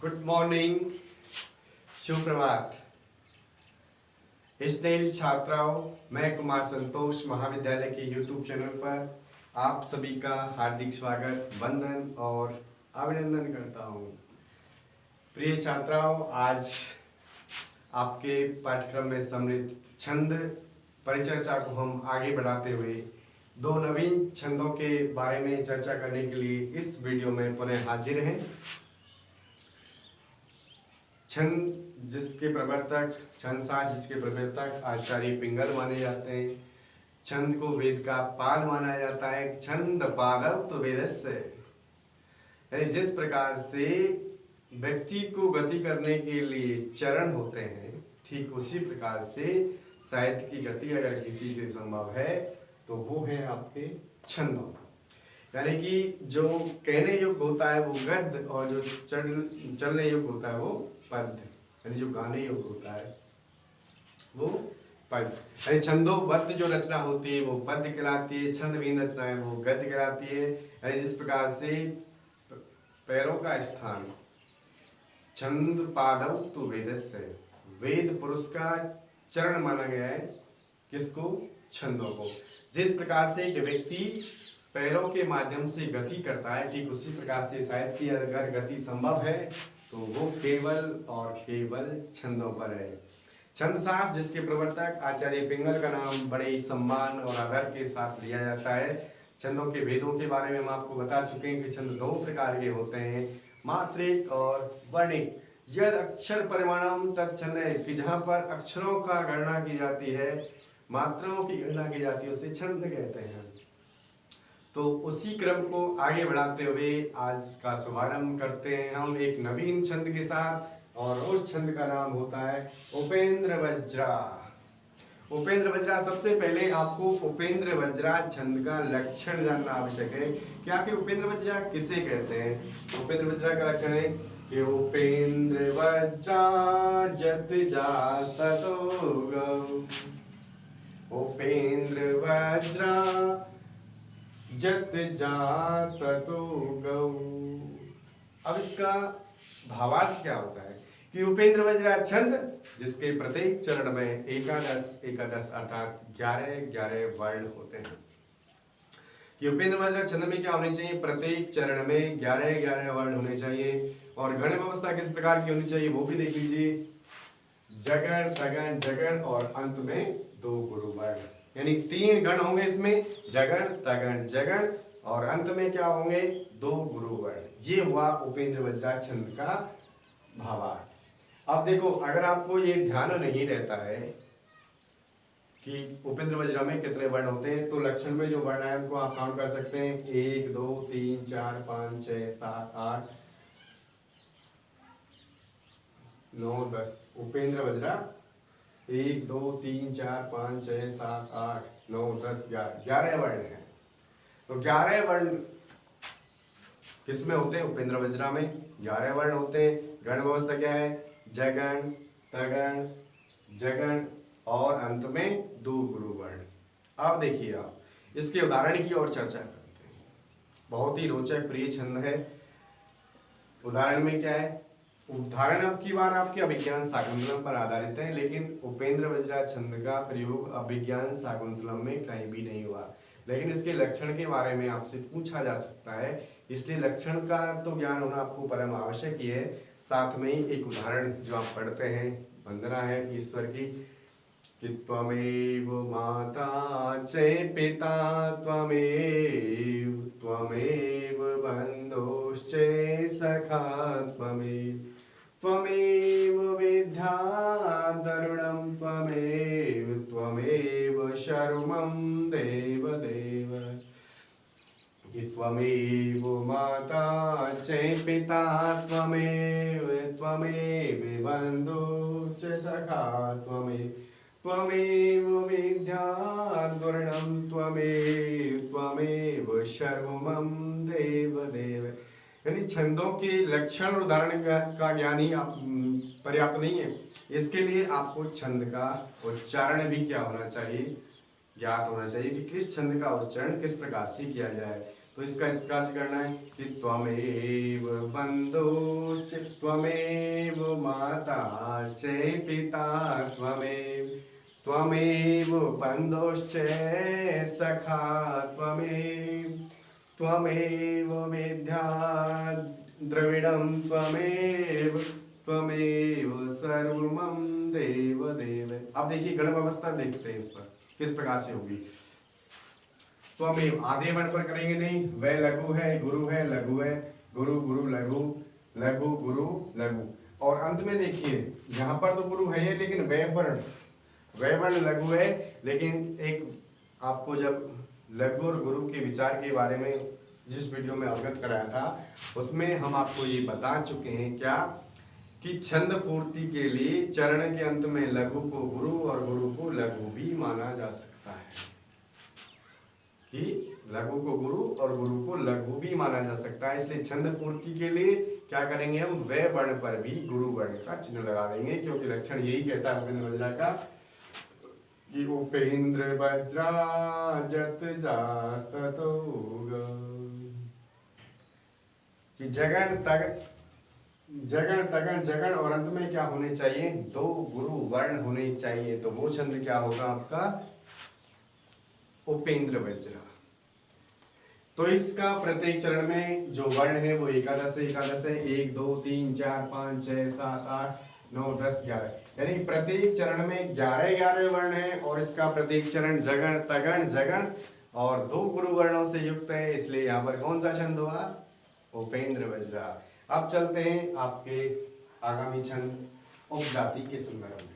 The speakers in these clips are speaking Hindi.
गुड मॉर्निंग, सुप्रभात। स्नेहिल छात्राओं, मैं कुमार संतोष महाविद्यालय के YouTube चैनल पर आप सभी का हार्दिक स्वागत, वंदन और अभिनंदन करता हूँ। प्रिय छात्राओं, आज आपके पाठ्यक्रम में सम्मिलित छंद परिचर्चा को हम आगे बढ़ाते हुए दो नवीन छंदों के बारे में चर्चा करने के लिए इस वीडियो में पुनः हाजिर हैं। छंद जिसके प्रवर्तक, छंदशास्त्र जिसके प्रवर्तक आचार्य पिंगल माने जाते हैं। छंद को वेद का पाद माना जाता है। छंद पादव तो वेदस्य, यानी जिस प्रकार से व्यक्ति को गति करने के लिए चरण होते हैं, ठीक उसी प्रकार से साहित्य की गति अगर किसी से संभव है तो वो है आपके छंदों। यानी कि जो कहने योग्य होता है वो गद्य और जो चलने योग्य होता है वो पद्य, यानी जो गाने योग्य होता है वो पद्य। यानी छंदोबद्ध जो रचना होती है वो पद्य कहलाती है, छंदविहीन रचना है वो गद्य कहलाती है। यानी जिस प्रकार से पैरों का स्थान छंद पादव तो वेदस्य, वेद पुरुष का चरण माना गया है किसको? छंदों को। जिस प्रकार से एक व्यक्ति पैरों के माध्यम से गति करता है, ठीक उसी प्रकार से साहित्य की अगर गति संभव है तो वो केवल और केवल छंदों पर है। छंदशास्त्र जिसके प्रवर्तक आचार्य पिंगल का नाम बड़े ही सम्मान और आदर के साथ लिया जाता है। छंदों के भेदों के बारे में हम आपको बता चुके हैं कि छंद दो प्रकार के होते हैं, मात्रिक और वर्णिक। यद अक्षर परिमाणम तत्छंद है कि जहाँ पर अक्षरों का गणना की जाती है, मात्राओं की गणना की जाती है, उसे छंद कहते हैं। तो उसी क्रम को आगे बढ़ाते हुए आज का शुभारंभ करते हैं हम एक नवीन छंद के साथ, और उस छंद का नाम होता है उपेंद्र वज्रा। उपेंद्र वज्रा, सबसे पहले आपको उपेंद्र वज्रा छंद का लक्षण जानना आवश्यक है कि आखिर उपेंद्र वज्रा किसे कहते हैं। उपेंद्र वज्रा का लक्षण है कि उपेंद्र वज्रा जत जास्ततो गौ, उपेंद्र वज्रा जत जास्ततो गौ। अब इसका भावार्थ क्या होता है कि उपेंद्र वज्रा छंद जिसके प्रत्येक चरण में एकादश अर्थात 11 वर्ण होते हैं। कि उपेंद्र वज्रा छंद में क्या होने चाहिए? प्रत्येक चरण में 11 वर्ण होने चाहिए। और गण व्यवस्था किस प्रकार की होनी चाहिए वो भी देख लीजिए। जगण, तगण, जगण और अंत में 2 गुरु वर्ण, यानी 3 गण होंगे इसमें, जगण, तगण, जगण, और अंत में क्या होंगे? 2 गुरु वर्ण। ये हुआ उपेंद्र वज्रा छंद का भावार्थ। अब देखो, अगर आपको ये ध्यान नहीं रहता है कि उपेंद्र वज्रा में कितने वर्ण होते हैं, तो लक्षण में जो वर्ण है उनको आप काउंट कर सकते हैं। 1 2 3 4 5 6 7 8 9 10। उपेंद्र वज्रा 1 2 3 4 5 6 7 8 9 10 11 वर्ण है। तो 11 वर्ण किसमें होते हैं? उपेंद्र वज्रा में 11 वर्ण होते हैं। गण व्यवस्था क्या है? जगण, तगण, जगण और अंत में 2 गुरु वर्ण। अब देखिए, आप इसके उदाहरण की ओर चर्चा करते हैं। बहुत ही रोचक प्रिय छंद है। उदाहरण में क्या है? उदाहरण अब की बार आपके अभिज्ञान शाकुंतलम पर आधारित है, लेकिन उपेंद्र वज्रा छंद का प्रयोग अभिज्ञान शाकुंतलम में कहीं भी नहीं हुआ। लेकिन इसके लक्षण के बारे में आपसे पूछा जा सकता है, इसलिए लक्षण का तो ज्ञान होना आपको परम आवश्यक ही है। साथ में ही एक उदाहरण जो आप पढ़ते हैं, वंदना है ईश्वर की कि त्वमेव माता च पिता त्वमेव बन्धुश्च सखा त्वमेव विद्याधरुणं त्वमेव शर्मं देवदेव। त्वमेव माता च पिता त्वमेव बन्धुश्च सखा त्वमेव विद्याधरुणं त्वमेव शर्मं देवदेव। यानी छंदों के लक्षण और उदाहरण का ज्ञान ही पर्याप्त नहीं है, इसके लिए आपको छंद का उच्चारण भी क्या होना चाहिए? ज्ञात होना चाहिए कि किस छंद का उच्चारण किस प्रकार से किया जाए। तो इसका इस प्रकार से करना है कि त्वमेव बंधुश्च त्वमेव माता च पिता त्वमेव बंधुश्च सखा त्वमेव वेद्या द्रविडं त्वमेव सर्वमं देव देव। अब देखिए गणव अवस्था देखते हैं इस पर किस प्रकार से होगी। त्वमेव आधे वर्ण पर करेंगे नहीं, वह लघु है, गुरु है, लघु है, गुरु गुरु लघु, लघु गुरु लघु। और अंत में देखिए यहाँ पर तो गुरु है लेकिन वह वर्ण लघु है, लेकिन एक आपको जब लघु और गुरु के विचार के बारे में जिस वीडियो में अवगत कराया था उसमें हम आपको ये बता चुके हैं क्या कि छंद पूर्ति के लिए चरण के अंत में लघु को गुरु और गुरु को लघु भी माना जा सकता है, कि लघु को गुरु और गुरु को लघु भी माना जा सकता है। इसलिए छंद पूर्ति के लिए क्या करेंगे हम, वे वर्ण पर भी गुरु वर्ण का चिन्ह लगा देंगे, क्योंकि लक्षण यही कहता है उपेंद्र वज्रा का कि उपेंद्र वज्रा जत जास्ततो कि जगन तगन जगन और अंत में क्या होने चाहिए, दो गुरु वर्ण होने चाहिए। तो वो छंद क्या होगा आपका, उपेंद्र वज्रा। तो इसका प्रत्येक चरण में जो वर्ण है वो एकादश है, 1 2 3 4 5 6 7 8 9 10 11, यानी प्रत्येक चरण में 11 वर्ण है। और इसका प्रत्येक चरण जगन तगन जगन और दो गुरु वर्णों से युक्त है, इसलिए यहाँ पर कौन सा छंद हुआ, उपेंद्र वज्रा। अब चलते हैं आपके आगामी छंद उपजाति के संदर्भ में।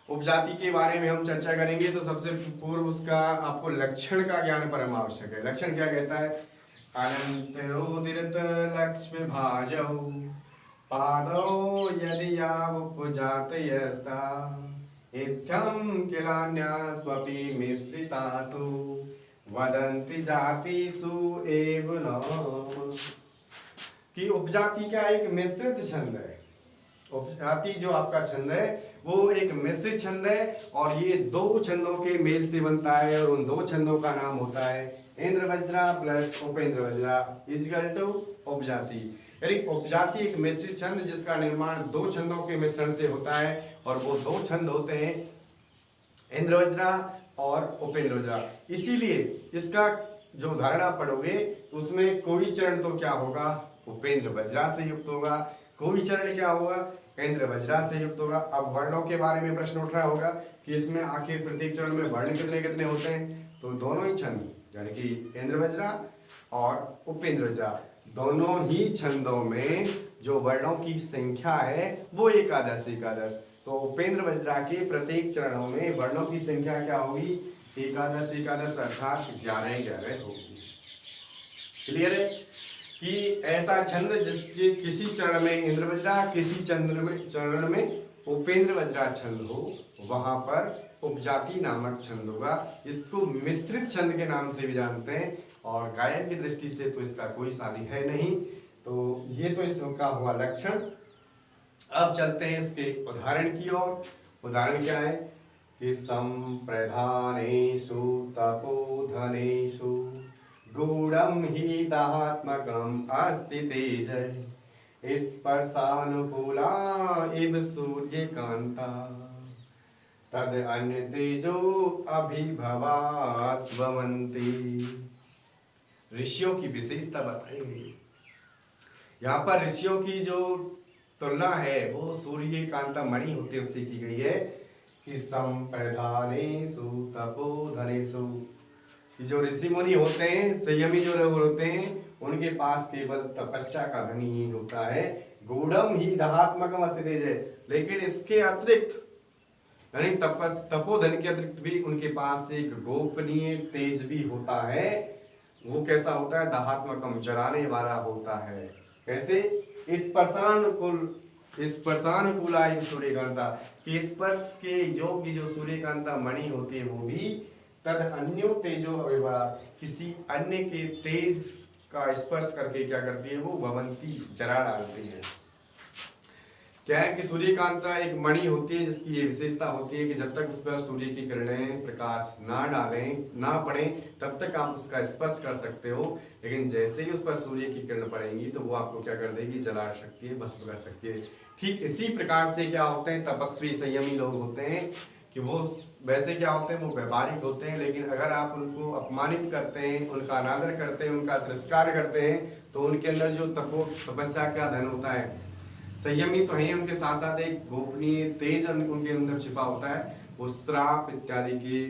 उपजाति के बारे में हम चर्चा करेंगे तो सबसे पूर्व उसका आपको लक्षण का ज्ञान परम आवश्यक है। लक्षण क्या कहता है, अनंतरोदित लक्ष्मी भाजौ पादौ यदि यावुपजातयस्ता इत्थं किलान्या स्वपि मिश्रितासु वदन्ति जातिषु एव नाम। कि उपजाति का एक मिश्रित छंद है। उपजाति जो आपका छंद है वो एक मिश्रित छंद है और ये दो छंदों के मेल से बनता है और उन दो छंदों का नाम होता है Indravajra plus Upendravajra equal to Upajati. यानी उपजाति एक मिश्रित छंद जिसका निर्माण दो छंदों के मिश्रण से होता है और वो दो छंद होते हैं इंद्र वज्रा और उपेंद्र वज्रा। इसीलिए इसका जो उदाहरण आप पढ़ोगे उसमें कोई चरण तो क्या होगा, उपेंद्र वज्रा से युक्त होगा, कोई चरण क्या होगा, इंद्र वज्रा से युक्त होगा। अब वर्णों के बारे में प्रश्न उठ रहा होगा कि इसमें आखिर प्रत्येक चरण में वर्ण कितने कितने होते हैं, तो दोनों ही छंद यानी कि इंद्र वज्रा और उपेंद्र वज्रा दोनों ही छंदों में जो वर्णों की संख्या है वो एकादश। तो उपेंद्र वज्रा के प्रत्येक चरणों में वर्णों की संख्या क्या होगी, एकादश अर्थात 11 होगी। क्लियर है कि ऐसा छंद जिसके किसी चरण में इंद्र वज्रा किसी चरण में उपेंद्र वज्रा छंद हो वहां पर उपजाति नामक छंद होगा। इसको मिश्रित छंद के नाम से भी जानते हैं और गायन की दृष्टि से तो इसका कोई सानी है नहीं। तो ये तो इसका हुआ लक्षण। अब चलते हैं इसके उदाहरण की ओर। उदाहरण क्या है कि संप्रधानेषु तपोधनेषु गूढ़ं हि दात्मकम् अस्ति तेज स्पर्शानुकूला इव सूर्यकान्ता तद अन्य तेजो अभिभवात् भवन्ति। ऋषियों की विशेषता बताई गई। यहाँ पर ऋषियों की जो तुलना है वो सूर्यकांता मणि होते उससे की गई है कि संप्रधानेषु तपोधनेषु, जो ऋषि मुनि होते हैं संयमी जो लोग होते हैं उनके पास केवल तपस्या का धन ही होता है। गूढ़म ही दहात्मकम अस्ति तेज है, लेकिन इसके अतिरिक्त यानी तपोधन के अतिरिक्त भी उनके पास एक गोपनीय तेज भी होता है। वो कैसा होता है, दहात्मकम जलाने वाला होता है। कैसे, स्पर्शानुकूला सूर्यकांता कि स्पर्श के योग्य जो सूर्यकांता मणि होती है वो भी तद अन्यो तेजो अभिभा किसी अन्य के तेज का स्पर्श करके क्या करती है, वो भवंती जला डालती है। क्या है कि सूर्यकांता एक मणि होती है जिसकी ये विशेषता होती है कि जब तक उस पर सूर्य की किरणें प्रकाश ना डालें ना पड़े तब तक आप उसका स्पर्श कर सकते हो, लेकिन जैसे ही उस पर सूर्य की किरण पड़ेंगी तो वो आपको क्या कर देगी, जला सकती है, भस्म कर सकती है। ठीक इसी प्रकार से क्या होते हैं तपस्वी संयमी लोग होते हैं कि वो वैसे क्या होते हैं, वो व्यापारिक होते हैं, लेकिन अगर आप उनको अपमानित करते हैं, उनका अनादर करते हैं, उनका तिरस्कार करते हैं तो उनके अंदर जो तपस्या का धन होता है, संयमी तो है, उनके साथ साथ एक गोपनीय तेज उनके अंदर छिपा होता है, वो श्राप इत्यादि के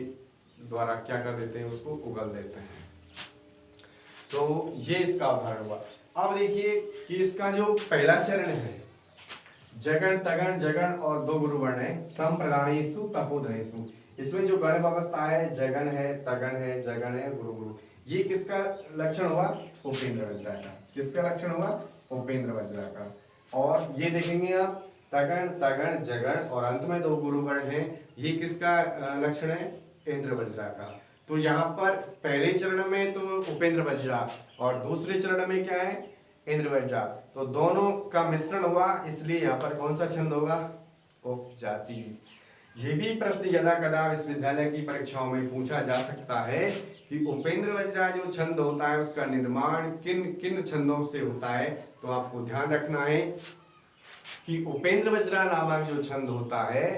द्वारा क्या कर देते हैं, उसको उगल देते हैं। तो ये इसका उदाहरण हुआ। अब देखिए कि इसका जो पहला चरण है, जगन तगन जगन और दो गुरु वर्ण है, संप्रदानेषु तपोधनेषु, इसमें जो गण अवस्था है, जगन है, तगन है, जगन है, गुरु गुरु, ये किसका लक्षण हुआ, उपेंद्र वज्रा का। किसका लक्षण हुआ, उपेंद्र वज्रा का। और ये देखेंगे आप तगन तगन जगन और अंत में दो गुरु वर्ण है, ये किसका लक्षण है, इंद्र वज्रा का। तो यहाँ पर पहले चरण में तो उपेंद्र वज्रा और दूसरे चरण में क्या है, इंद्र वज्रा, तो दोनों का मिश्रण हुआ, इसलिए यहाँ पर कौन सा छंद होगा, उपजाति। ये भी प्रश्न यदा कदा विश्वविद्यालय की परीक्षाओं में पूछा जा सकता है कि उपेंद्र वज्रा जो छंद होता है उसका निर्माण किन किन छंदों से होता है। तो आपको ध्यान रखना है कि उपेंद्र वज्रा नामक जो छंद होता है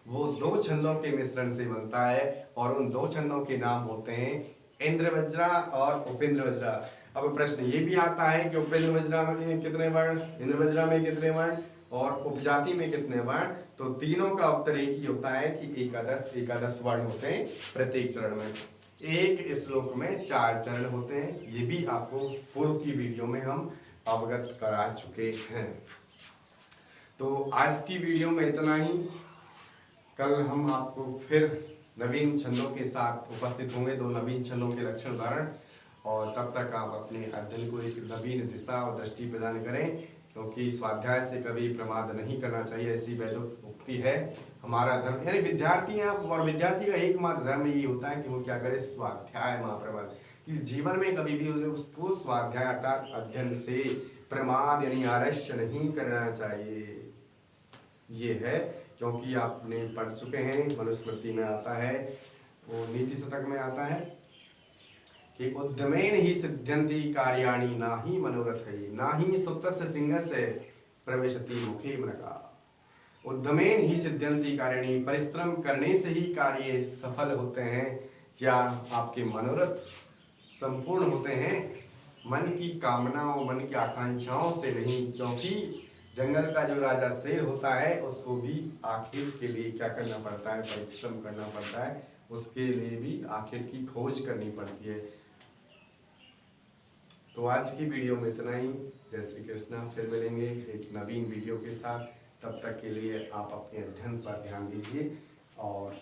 वो दो छंदों के मिश्रण से बनता है और उन दो छंदों के नाम होते हैं इंद्र वज्रा और उपेंद्र वज्रा। अब प्रश्न ये भी आता है कि उपेंद्र वज्रा में कितने वर्ण, इंद्र वज्रा में कितने वर्ण और उपजाति में कितने वर्ण। तो तीनों का उत्तर एक ही होता है कि एकादश एकादश वर्ण होते हैं प्रत्येक चरण में। एक श्लोक में 4 चरण होते हैं, ये भी आपको पूर्व की वीडियो में हम अवगत करा चुके हैं। तो आज की वीडियो में इतना ही। कल हम आपको फिर नवीन छंदों के साथ उपस्थित होंगे, 2 नवीन छंदों के लक्षण उदाहरण, और तब तक आप अपने अध्ययन को एक नवीन दिशा और दृष्टि प्रदान करें, क्योंकि स्वाध्याय से कभी प्रमाद नहीं करना चाहिए, ऐसी वैदिक उक्ति है। हमारा धर्म यानी विद्यार्थी हैं और विद्यार्थी का एकमात्र धर्म ये होता है कि वो क्या करे, स्वाध्याय महाप्रबंध। कि जीवन में कभी भी उसको स्वाध्याय अर्थात अध्ययन से प्रमाद यानी आलस्य नहीं करना चाहिए। ये है क्योंकि आपने पढ़ चुके हैं, मनुस्मृति में आता है, वो नीति शतक में आता है कि उद्यमेन ही सिद्ध्यन्ति कार्याणि नाहि मनोरथैः नाहि सुप्तस्य सिंहस्य प्रविशति मुखे मृगा। उद्यमेन ही सिद्ध्यन्ति कार्याणि, परिश्रम करने से ही कार्य सफल होते हैं या आपके मनोरथ संपूर्ण होते हैं, मन की कामनाओं मन की आकांक्षाओं से नहीं। क्योंकि जंगल का जो राजा शेर होता है उसको भी आखिर के लिए क्या करना पड़ता है, परिश्रम करना पड़ता है, उसके लिए भी आखिर की खोज करनी पड़ती है। तो आज की वीडियो में इतना ही। जय श्री कृष्णा। फिर मिलेंगे एक नवीन वीडियो के साथ। तब तक के लिए आप अपने अध्ययन पर ध्यान दीजिए और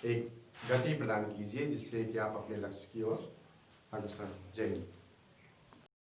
एक गति प्रदान कीजिए जिससे कि आप अपने लक्ष्य की ओर अग्रसर। जय हिंद।